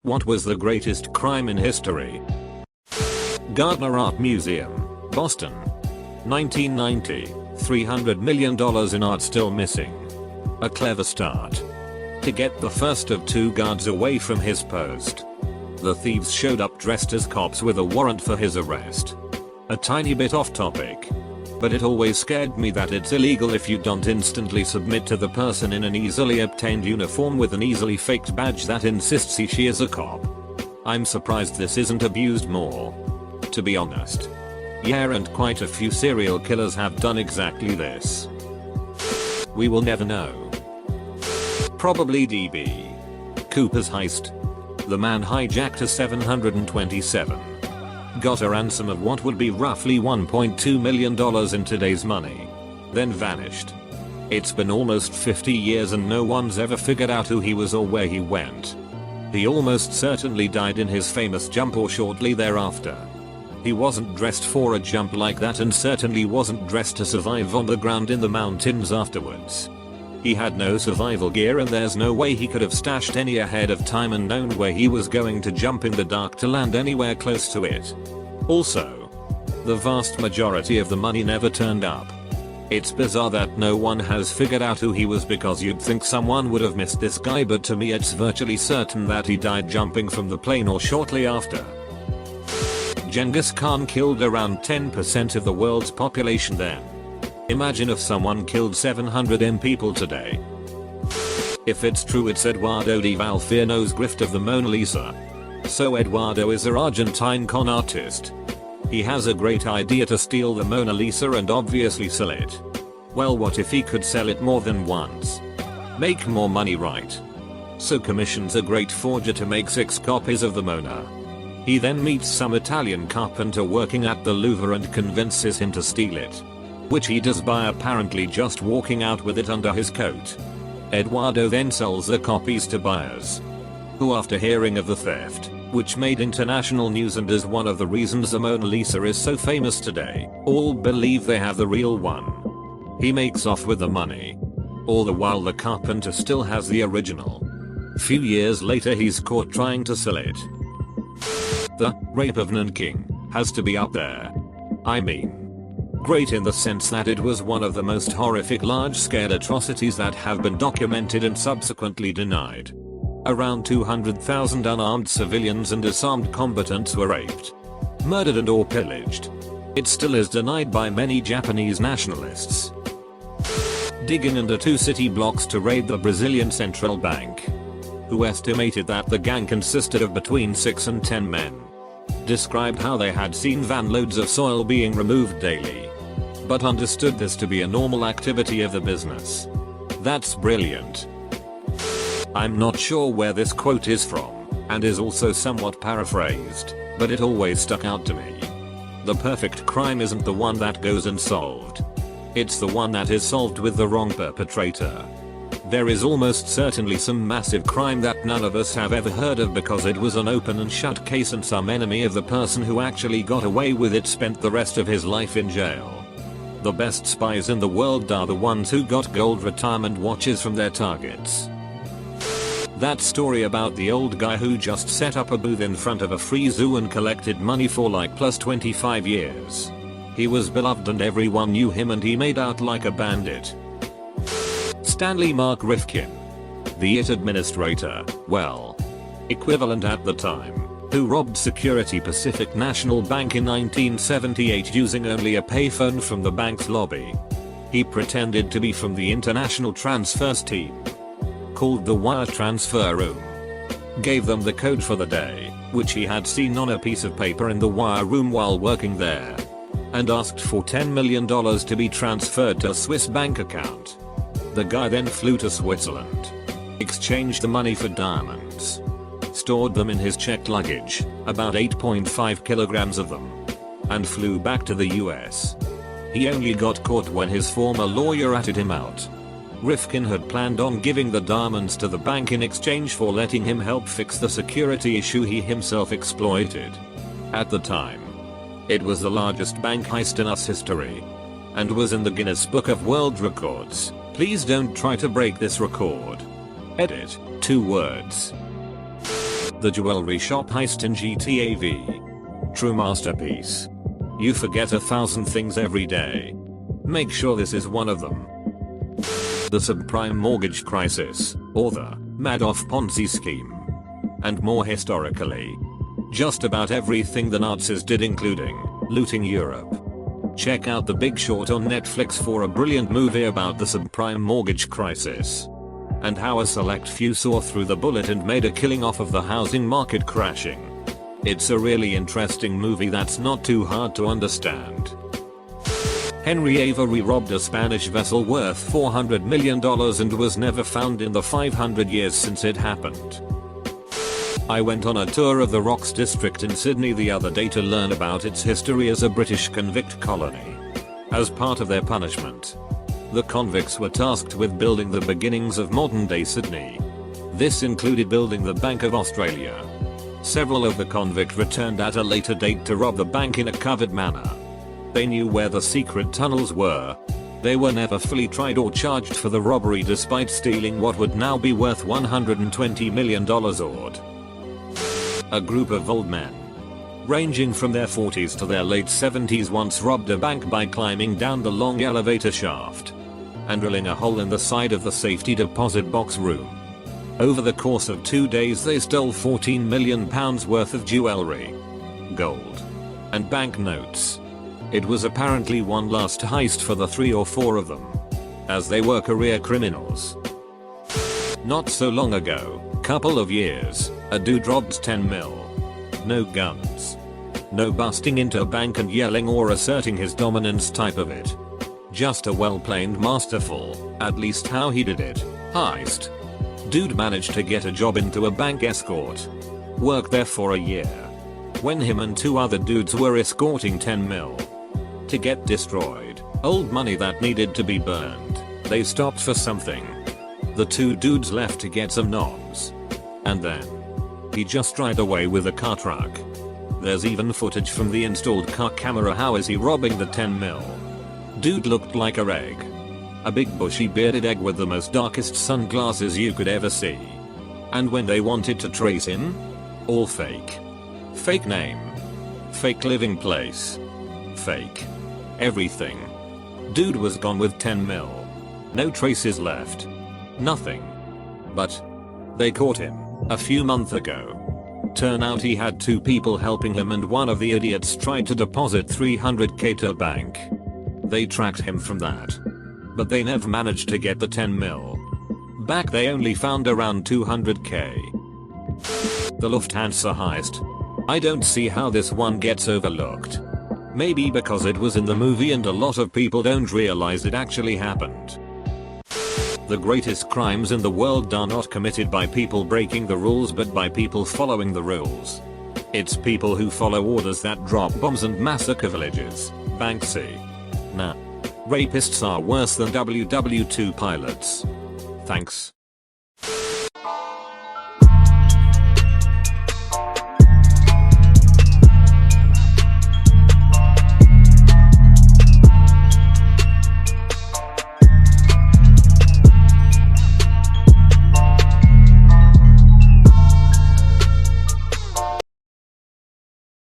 What was the greatest crime in history? Gardner Art Museum, Boston. 1990. $300 million in art still missing. A clever start. To get the first of two guards away from his post, the thieves showed up dressed as cops with a warrant for his arrest. A tiny bit off topic, but it always scared me that it's illegal if you don't instantly submit to the person in an easily obtained uniform with an easily faked badge that insists she is a cop. I'm surprised this isn't abused more, to be honest. Yeah, and quite a few serial killers have done exactly this. We will never know. Probably DB Cooper's heist. The man hijacked a 727. Got a ransom of what would be roughly $1.2 million in today's money. Then vanished. It's been almost 50 years and no one's ever figured out who he was or where he went. He almost certainly died in his famous jump or shortly thereafter. He wasn't dressed for a jump like that and certainly wasn't dressed to survive on the ground in the mountains afterwards. He had no survival gear and there's no way he could have stashed any ahead of time and known where he was going to jump in the dark to land anywhere close to it. Also, the vast majority of the money never turned up. It's bizarre that no one has figured out who he was because you'd think someone would have missed this guy, but to me it's virtually certain that he died jumping from the plane or shortly after. Genghis Khan killed around 10% of the world's population then. Imagine if someone killed 700 people today. If it's true, it's Eduardo di Valferno's grift of the Mona Lisa. So Eduardo is an Argentine con artist. He has a great idea to steal the Mona Lisa and obviously sell it. Well, what if he could sell it more than once? Make more money, right? So commissions a great forger to make 6 copies of the Mona. He then meets some Italian carpenter working at the Louvre and convinces him to steal it, which he does by apparently just walking out with it under his coat. Eduardo then sells the copies to buyers, who after hearing of the theft, which made international news and is one of the reasons the Mona Lisa is so famous today, all believe they have the real one. He makes off with the money. All the while the carpenter still has the original. Few years later he's caught trying to sell it. The rape of Nanking has to be up there. I mean, great in the sense that it was one of the most horrific large-scale atrocities that have been documented and subsequently denied. Around 200,000 unarmed civilians and disarmed combatants were raped, murdered and or pillaged. It still is denied by many Japanese nationalists. Digging into 2 city blocks to raid the Brazilian central bank, who estimated that the gang consisted of between 6 and 10 men. Described how they had seen van loads of soil being removed daily, but understood this to be a normal activity of the business. That's brilliant. I'm not sure where this quote is from, and is also somewhat paraphrased, but it always stuck out to me. The perfect crime isn't the one that goes unsolved. It's the one that is solved with the wrong perpetrator. There is almost certainly some massive crime that none of us have ever heard of because it was an open and shut case and some enemy of the person who actually got away with it spent the rest of his life in jail. The best spies in the world are the ones who got gold retirement watches from their targets. That story about the old guy who just set up a booth in front of a free zoo and collected money for like plus 25 years. He was beloved and everyone knew him and he made out like a bandit. Stanley Mark Rifkin, the IT administrator, well, equivalent at the time, who robbed Security Pacific National Bank in 1978 using only a payphone from the bank's lobby. He pretended to be from the International Transfers team, called the Wire Transfer Room, gave them the code for the day, which he had seen on a piece of paper in the wire room while working there, and asked for $10 million to be transferred to a Swiss bank account. The guy then flew to Switzerland, exchanged the money for diamonds, stored them in his checked luggage, about 8.5 kilograms of them, and flew back to the US. He only got caught when his former lawyer ratted him out. Rifkin had planned on giving the diamonds to the bank in exchange for letting him help fix the security issue he himself exploited. At the time, it was the largest bank heist in US history, and was in the Guinness Book of World Records. Please don't try to break this record. Edit, 2 words. The jewelry shop heist in GTA V. True masterpiece. You forget 1,000 things every day. Make sure this is one of them. The subprime mortgage crisis, or the Madoff Ponzi scheme. And more historically. Just about everything the Nazis did, including looting Europe. Check out The Big Short on Netflix for a brilliant movie about the subprime mortgage crisis. And how a select few saw through the bullet and made a killing off of the housing market crashing. It's a really interesting movie that's not too hard to understand. Henry Avery robbed a Spanish vessel worth $400 million and was never found in the 500 years since it happened. I went on a tour of the Rocks district in Sydney the other day to learn about its history as a British convict colony. As part of their punishment, the convicts were tasked with building the beginnings of modern-day Sydney. This included building the Bank of Australia. Several of the convicts returned at a later date to rob the bank in a covert manner. They knew where the secret tunnels were. They were never fully tried or charged for the robbery despite stealing what would now be worth $120 million odd. A group of old men, ranging from their 40s to their late 70s, once robbed a bank by climbing down the long elevator shaft and drilling a hole in the side of the safety deposit box room. Over the course of 2 days they stole £14 million worth of jewelry, gold, and banknotes. It was apparently one last heist for the 3 or 4 of them, as they were career criminals. Not so long ago, couple of years, a dude robbed 10 mil. No guns. No busting into a bank and yelling or asserting his dominance type of it. Just a well-planned, masterful, at least how he did it, heist. Dude managed to get a job into a bank escort. Worked there for a year. When him and 2 other dudes were escorting 10 mil to get destroyed, old money that needed to be burned, they stopped for something. The 2 dudes left to get some noms. And then he just drive away with a car truck. There's even footage from the installed car camera. How is he robbing the 10 mil? Dude looked like a egg. A big bushy bearded egg with the most darkest sunglasses you could ever see. And when they wanted to trace him, all fake. Fake name. Fake living place. Fake everything. Dude was gone with 10 mil. No traces left. Nothing. But they caught him a few months ago. Turn out he had 2 people helping him and one of the idiots tried to deposit $300k to a bank. They tracked him from that. But they never managed to get the 10 mil back. They only found around $200k. The Lufthansa heist. I don't see how this one gets overlooked. Maybe because it was in the movie and a lot of people don't realize it actually happened. The greatest crimes in the world are not committed by people breaking the rules but by people following the rules. It's people who follow orders that drop bombs and massacre villages. Banksy. Nah. Rapists are worse than WW2 pilots. Thanks.